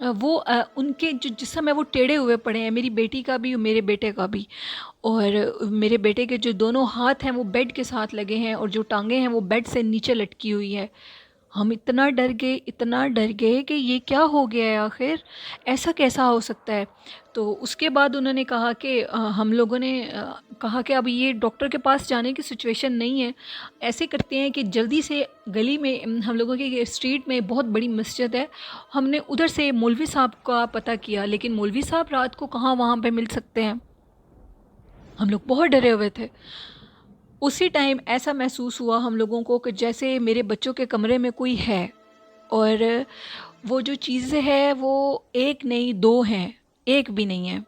وہ ان کے جو جسم ہے وہ ٹیڑھے ہوئے پڑے ہیں، میری بیٹی کا بھی اور میرے بیٹے کا بھی، اور میرے بیٹے کے جو دونوں ہاتھ ہیں وہ بیڈ کے ساتھ لگے ہیں، اور جو ٹانگیں ہیں وہ بیڈ سے نیچے لٹکی ہوئی ہے۔ ہم اتنا ڈر گئے کہ یہ کیا ہو گیا ہے آخر، ایسا کیسا ہو سکتا ہے؟ تو اس کے بعد انہوں نے کہا کہ ہم لوگوں نے کہا کہ اب یہ ڈاکٹر کے پاس جانے کی سچویشن نہیں ہے، ایسے کرتے ہیں کہ جلدی سے گلی میں ہم لوگوں کی اسٹریٹ میں بہت بڑی مسجد ہے، ہم نے ادھر سے مولوی صاحب کا پتہ کیا، لیکن مولوی صاحب رات کو کہاں وہاں پہ مل سکتے ہیں، ہم لوگ بہت ڈرے ہوئے تھے۔ اسی ٹائم ایسا محسوس ہوا ہم لوگوں کو کہ جیسے میرے بچوں کے کمرے میں کوئی ہے، اور وہ جو چیزیں ہے وہ ایک نہیں دو ہیں، ایک بھی نہیں ہے۔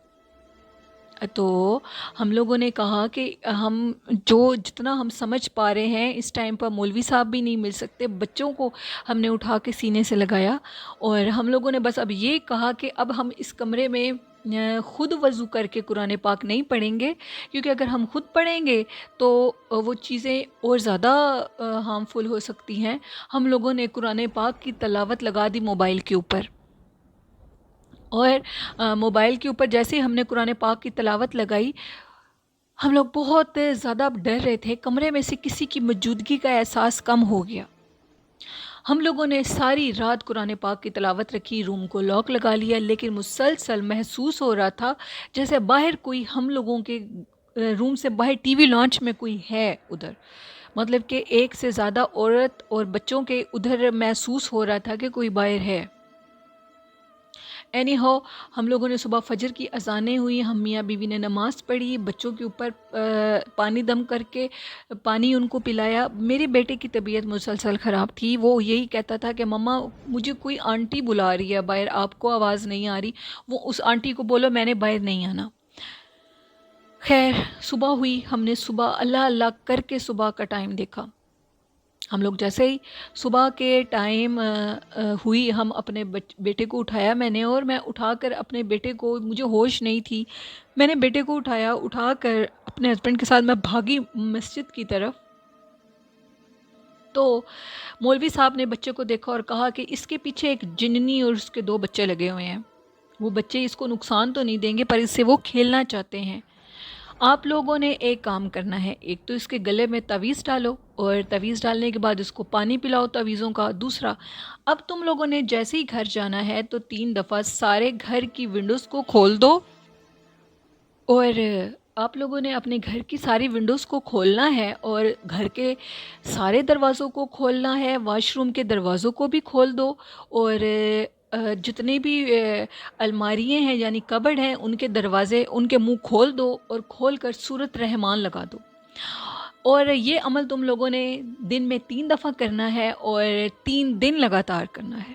تو ہم لوگوں نے کہا کہ ہم جو جتنا ہم سمجھ پا رہے ہیں اس ٹائم پر مولوی صاحب بھی نہیں مل سکتے، بچوں کو ہم نے اٹھا کے سینے سے لگایا، اور ہم لوگوں نے بس اب یہ کہا کہ اب ہم اس کمرے میں خود وضو کر کے قرآن پاک نہیں پڑھیں گے، کیونکہ اگر ہم خود پڑھیں گے تو وہ چیزیں اور زیادہ ہارمفل ہو سکتی ہیں۔ ہم لوگوں نے قرآن پاک کی تلاوت لگا دی موبائل کے اوپر، اور موبائل کے اوپر جیسے ہی ہم نے قرآن پاک کی تلاوت لگائی، ہم لوگ بہت زیادہ ڈر رہے تھے، کمرے میں سے کسی کی موجودگی کا احساس کم ہو گیا۔ ہم لوگوں نے ساری رات قرآن پاک کی تلاوت رکھی، روم کو لاک لگا لیا، لیکن مسلسل محسوس ہو رہا تھا جیسے باہر کوئی ہم لوگوں کے روم سے باہر ٹی وی لانچ میں کوئی ہے ادھر، مطلب کہ ایک سے زیادہ عورت اور بچوں کے ادھر محسوس ہو رہا تھا کہ کوئی باہر ہے۔ اینی ہاؤ ہم لوگوں نے صبح فجر کی اذانیں ہوئی، ہم میاں بیوی نے نماز پڑھی، بچوں کے اوپر پانی دم کر کے پانی ان کو پلایا۔ میرے بیٹے کی طبیعت مسلسل خراب تھی، وہ یہی کہتا تھا کہ مما مجھے کوئی آنٹی بلا رہی ہے باہر، آپ کو آواز نہیں آ رہی، وہ اس آنٹی کو بولو میں نے باہر نہیں آنا۔ خیر صبح ہوئی، ہم نے صبح اللہ اللہ کر کے صبح کا ٹائم دیکھا۔ ہم لوگ جیسے ہی صبح کے ٹائم ہوئی، ہم اپنے بیٹے کو اٹھایا میں نے، اور میں اٹھا کر اپنے بیٹے کو، مجھے ہوش نہیں تھی، میں نے بیٹے کو اٹھایا، اٹھا کر اپنے ہسبینڈ کے ساتھ میں بھاگی مسجد کی طرف۔ تو مولوی صاحب نے بچے کو دیکھا اور کہا کہ اس کے پیچھے ایک جننی اور اس کے 2 بچے لگے ہوئے ہیں، وہ بچے اس کو نقصان تو نہیں دیں گے پر اس سے وہ کھیلنا چاہتے ہیں، آپ لوگوں نے ایک کام کرنا ہے، ایک تو اس کے گلے میں تعویذ ڈالو، اور تعویذ ڈالنے کے بعد اس کو پانی پلاؤ تعویذوں کا۔ دوسرا، اب تم لوگوں نے جیسے ہی گھر جانا ہے تو 3 دفعہ سارے گھر کی ونڈوز کو کھول دو، اور آپ لوگوں نے اپنے گھر کی ساری ونڈوز کو کھولنا ہے، اور گھر کے سارے دروازوں کو کھولنا ہے، واش روم کے دروازوں کو بھی کھول دو، اور جتنے بھی الماریاں ہیں یعنی کبڈ ہیں ان کے دروازے، ان کے منہ کھول دو، اور کھول کر سورۃ رحمان لگا دو۔ اور یہ عمل تم لوگوں نے دن میں 3 دفعہ کرنا ہے، اور 3 دن لگاتار کرنا ہے۔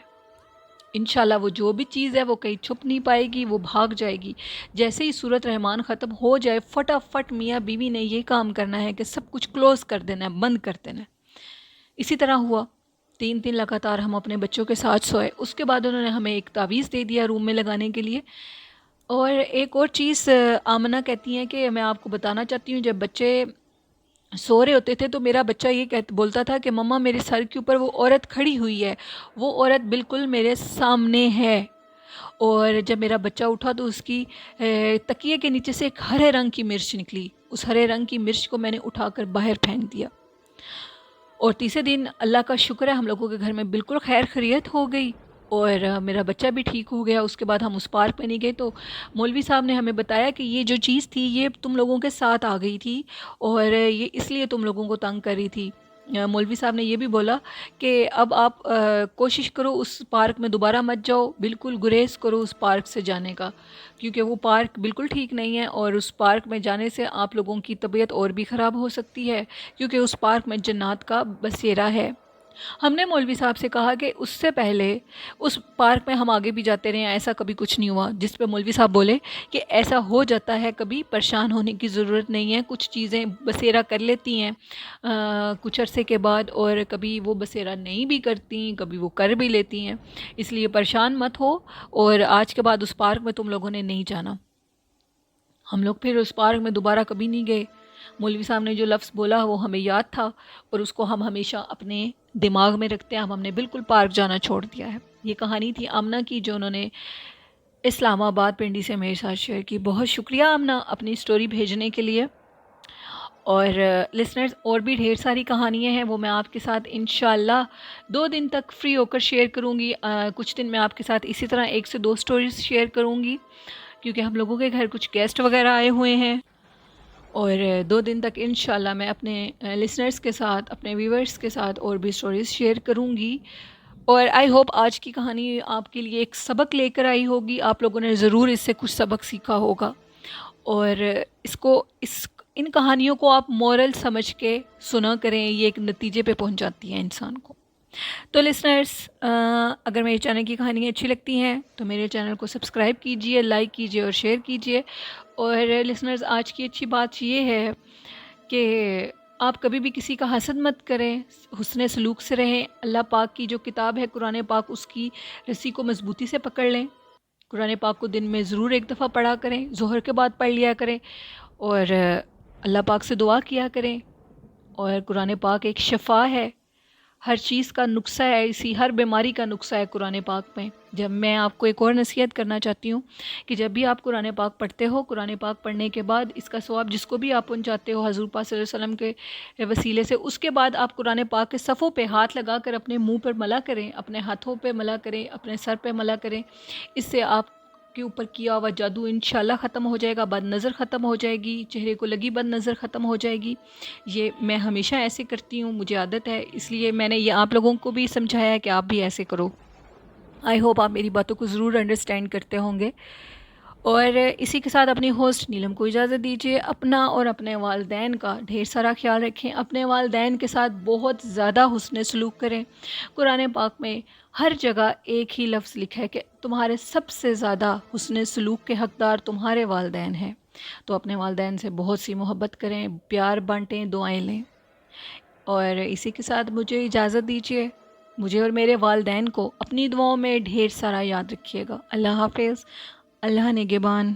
انشاءاللہ وہ جو بھی چیز ہے وہ کہیں چھپ نہیں پائے گی، وہ بھاگ جائے گی۔ جیسے ہی سورۃ رحمان ختم ہو جائے، فٹافٹ میاں بیوی نے یہ کام کرنا ہے کہ سب کچھ کلوز کر دینا ہے، بند کر دینا ہے۔ اسی طرح ہوا، 3 دن لگاتار ہم اپنے بچوں کے ساتھ سوئے۔ اس کے بعد انہوں نے ہمیں ایک تعویذ دے دیا روم میں لگانے کے لیے۔ اور ایک اور چیز آمنہ کہتی ہیں کہ میں آپ کو بتانا چاہتی ہوں، جب بچے سو رہے ہوتے تھے تو میرا بچہ یہ بولتا تھا کہ مما میرے سر کے اوپر وہ عورت کھڑی ہوئی ہے، وہ عورت بالکل میرے سامنے ہے۔ اور جب میرا بچہ اٹھا تو اس کی تکیے کے نیچے سے ایک ہرے رنگ کی مرچ نکلی، اس ہرے رنگ کی مرچ کو میں نے اٹھا کر باہر پھینک دیا۔ اور تیسرے دن اللہ کا شکر ہے ہم لوگوں کے گھر میں بالکل خیر خیریت ہو گئی، اور میرا بچہ بھی ٹھیک ہو گیا۔ اس کے بعد ہم اس پارک میں نہیں گئے، تو مولوی صاحب نے ہمیں بتایا کہ یہ جو چیز تھی یہ تم لوگوں کے ساتھ آ گئی تھی، اور یہ اس لیے تم لوگوں کو تنگ کر رہی تھی۔ مولوی صاحب نے یہ بھی بولا کہ اب آپ کوشش کرو اس پارک میں دوبارہ مت جاؤ، بالکل گریز کرو اس پارک سے جانے کا، کیونکہ وہ پارک بالکل ٹھیک نہیں ہے، اور اس پارک میں جانے سے آپ لوگوں کی طبیعت اور بھی خراب ہو سکتی ہے، کیونکہ اس پارک میں جنات کا بسیرا ہے۔ ہم نے مولوی صاحب سے کہا کہ اس سے پہلے اس پارک میں ہم آگے بھی جاتے رہے ہیں، ایسا کبھی کچھ نہیں ہوا، جس پہ مولوی صاحب بولے کہ ایسا ہو جاتا ہے، کبھی پریشان ہونے کی ضرورت نہیں ہے، کچھ چیزیں بسیرا کر لیتی ہیں کچھ عرصے کے بعد، اور کبھی وہ بسیرا نہیں بھی کرتی، کبھی وہ کر بھی لیتی ہیں، اس لیے پریشان مت ہو، اور آج کے بعد اس پارک میں تم لوگوں نے نہیں جانا۔ ہم لوگ پھر اس پارک میں دوبارہ کبھی نہیں گئے۔ مولوی صاحب نے جو لفظ بولا وہ ہمیں یاد تھا، اور اس کو ہم ہمیشہ اپنے دماغ میں رکھتے ہیں۔ ہم نے بالکل پارک جانا چھوڑ دیا ہے۔ یہ کہانی تھی آمنہ کی جو انہوں نے اسلام آباد پنڈی سے میرے ساتھ شیئر کی. بہت شکریہ آمنہ اپنی سٹوری بھیجنے کے لیے. اور لسنرز اور بھی ڈھیر ساری کہانیاں ہیں، وہ میں آپ کے ساتھ انشاءاللہ 2 دن تک فری ہو کر شیئر کروں گی. کچھ دن میں آپ کے ساتھ اسی طرح 1 سے 2 سٹوریز شیئر کروں گی، کیونکہ ہم لوگوں کے گھر کچھ گیسٹ وغیرہ آئے ہوئے ہیں. اور 2 دن تک انشاءاللہ میں اپنے لسنرز کے ساتھ، اپنے ویورز کے ساتھ اور بھی سٹوریز شیئر کروں گی. اور آئی ہوپ آج کی کہانی آپ کے لیے ایک سبق لے کر آئی ہوگی. آپ لوگوں نے ضرور اس سے کچھ سبق سیکھا ہوگا، اور ان کہانیوں کو آپ مورل سمجھ کے سنا کریں. یہ ایک نتیجے پہ پہنچ جاتی ہیں انسان کو. تو لسنرز، اگر میرے چینل کی کہانیاں اچھی لگتی ہیں تو میرے چینل کو سبسکرائب کیجئے، لائک کیجئے اور شیئر کیجئے. اور لسنرز، آج کی اچھی بات یہ ہے کہ آپ کبھی بھی کسی کا حسد مت کریں، حسن سلوک سے رہیں. اللہ پاک کی جو کتاب ہے قرآن پاک، اس کی رسی کو مضبوطی سے پکڑ لیں. قرآن پاک کو دن میں ضرور 1 دفعہ پڑھا کریں، ظہر کے بعد پڑھ لیا کریں، اور اللہ پاک سے دعا کیا کریں. اور قرآن پاک ایک شفا ہے، ہر چیز کا نسخہ ہے، ہر بیماری کا نسخہ ہے قرآن پاک میں. جب میں آپ کو ایک اور نصیحت کرنا چاہتی ہوں کہ جب بھی آپ قرآن پاک پڑھتے ہو، قرآن پاک پڑھنے کے بعد اس کا ثواب جس کو بھی آپ پہنچاتے ہو حضور پاک صلی اللہ علیہ وسلم کے وسیلے سے، اس کے بعد آپ قرآن پاک کے صفحوں پہ ہاتھ لگا کر اپنے منہ پر ملا کریں، اپنے ہاتھوں پہ ملا کریں، اپنے سر پہ ملا کریں. اس سے آپ کے اوپر کیا ہوا جادو انشاءاللہ ختم ہو جائے گا، بد نظر ختم ہو جائے گی، چہرے کو لگی بد نظر ختم ہو جائے گی. یہ میں ہمیشہ ایسے کرتی ہوں، مجھے عادت ہے، اس لیے میں نے یہ آپ لوگوں کو بھی سمجھایا ہے کہ آپ بھی ایسے کرو. آئی ہوپ آپ میری باتوں کو ضرور انڈرسٹینڈ کرتے ہوں گے. اور اسی کے ساتھ اپنی ہوسٹ نیلم کو اجازت دیجیے. اپنا اور اپنے والدین کا ڈھیر سارا خیال رکھیں. اپنے والدین کے ساتھ بہت زیادہ حسن سلوک کریں. قرآن پاک میں ہر جگہ ایک ہی لفظ لکھا ہے کہ تمہارے سب سے زیادہ حسن سلوک کے حقدار تمہارے والدین ہیں. تو اپنے والدین سے بہت سی محبت کریں، پیار بانٹیں، دعائیں لیں. اور اسی کے ساتھ مجھے اجازت دیجیے. مجھے اور میرے والدین کو اپنی دعاؤں میں ڈھیر سارا یاد رکھیے گا. اللہ حافظ. اللہ نگہبان.